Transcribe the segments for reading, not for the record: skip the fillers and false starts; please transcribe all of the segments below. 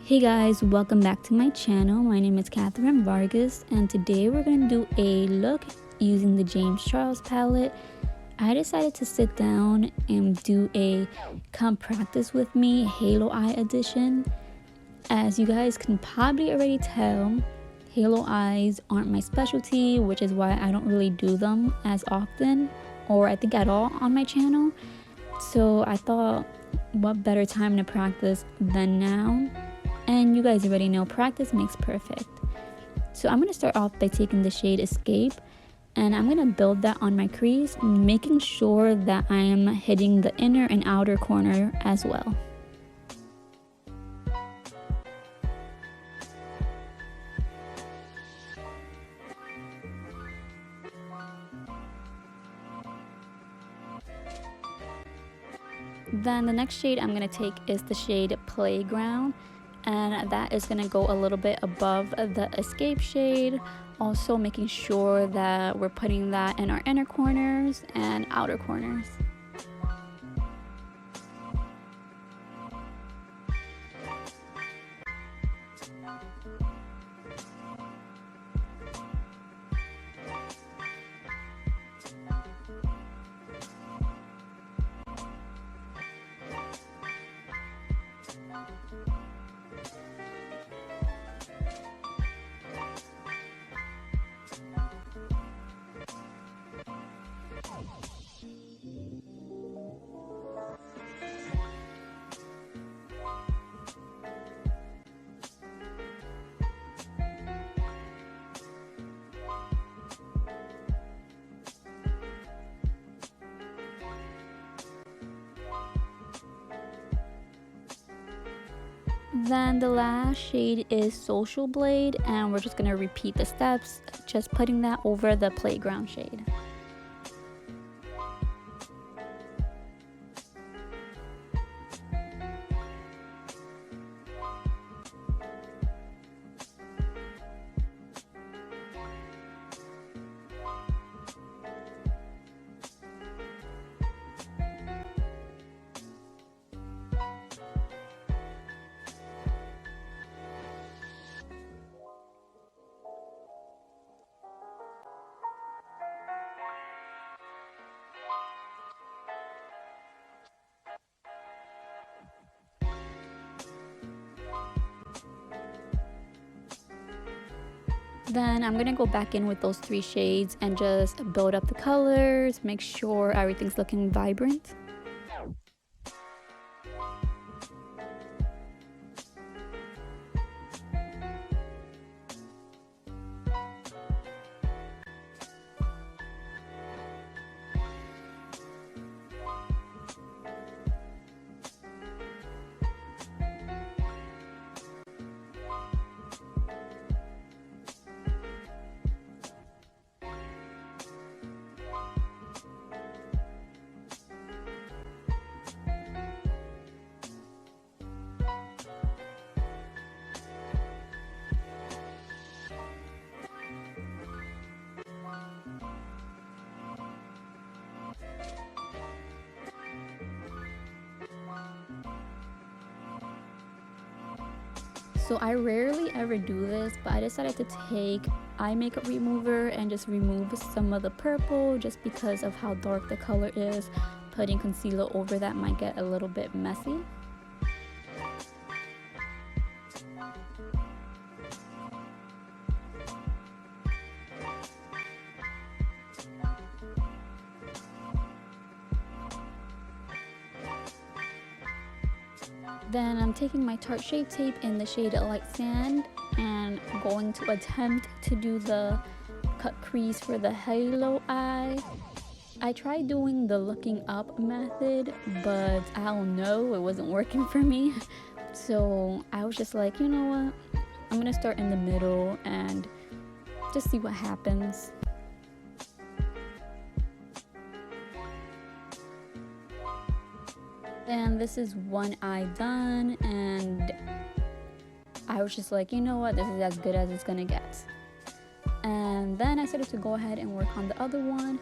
Hey guys, welcome back to my channel. My name is Katherine Vargas and today we're going to do a look using the James Charles palette. I decided to sit down and do a come practice with me Halo Eye edition. As you guys can probably already tell, Halo eyes aren't my specialty, which is why I don't really do them as often, or I think at all on my channel. So I thought, what better time to practice than now? And you guys already know practice makes perfect. So I'm going to start off by taking the shade Escape and I'm going to build that on my crease, making sure that I am hitting the inner and outer corner as well. Then the next shade I'm going to take is the shade Playground, and that is going to go a little bit above the Escape shade, also making sure that we're putting that in our inner corners and outer corners. Then the last shade is Social Blade, and we're just going to repeat the steps, just putting that over the Playground shade. Then I'm going to go back in with those 3 shades and just build up the colors, make sure everything's looking vibrant. So I rarely ever do this, but I decided to take eye makeup remover and just remove some of the purple just because of how dark the color is. Putting concealer over that might get a little bit messy. Then I'm taking my Tarte Shape Tape in the shade Light Sand and going to attempt to do the cut crease for the halo eye. I tried doing the looking up method, but I don't know, it wasn't working for me. So I was just like, you know what, I'm gonna start in the middle and just see what happens. And this is one eye done, and I was just like, you know what, this is as good as it's gonna get. And then I started to go ahead and work on the other one,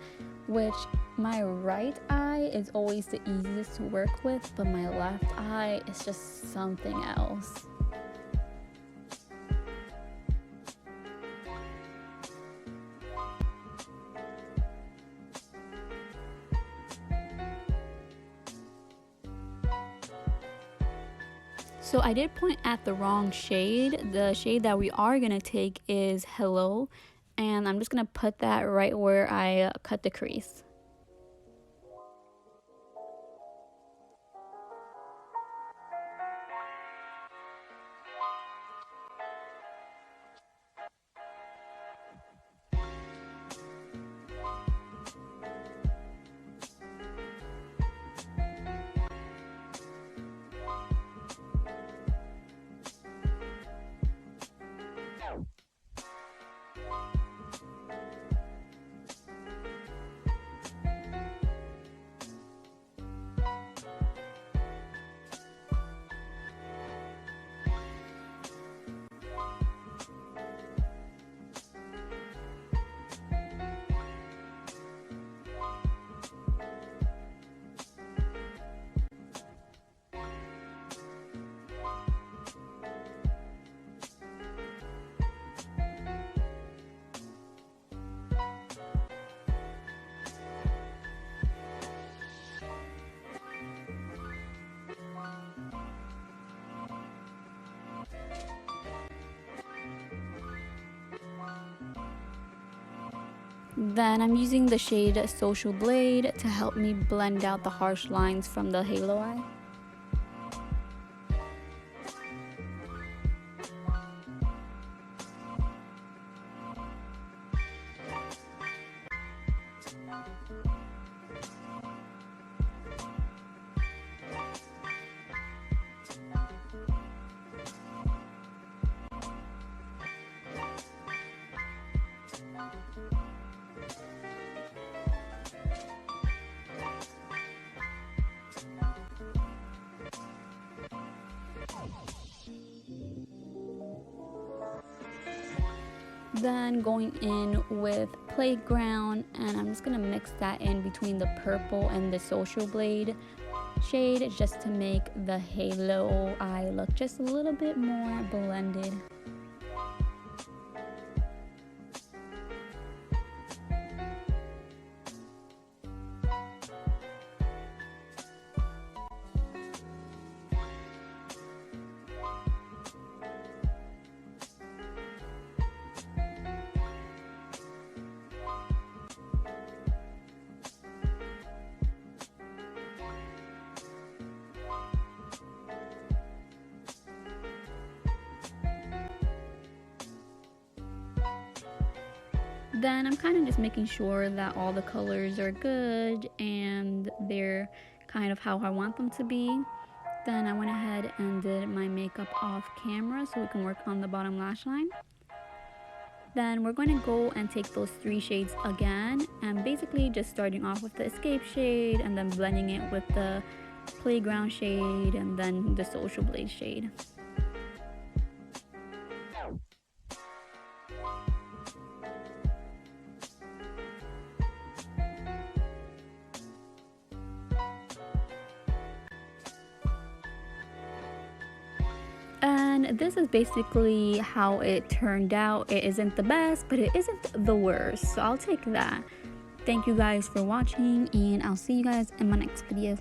which my right eye is always the easiest to work with, but my left eye is just something else. So I did point at the wrong shade. The shade that we are going to take is Hello, and I'm just going to put that right where I cut the crease. Then I'm using the shade Social Blade to help me blend out the harsh lines from the halo eye. Then going in with Playground, and I'm just gonna mix that in between the purple and the Social Blade shade just to make the halo eye look just a little bit more blended. Then I'm kind of just making sure that all the colors are good and they're kind of how I want them to be. Then I went ahead and did my makeup off camera so we can work on the bottom lash line. Then we're going to go and take those 3 shades again, and basically just starting off with the Escape shade and then blending it with the Playground shade and then the Social Blade shade. And this is basically how it turned out. It isn't the best, but it isn't the worst, so I'll take that. Thank you guys for watching, and I'll see you guys in my next video.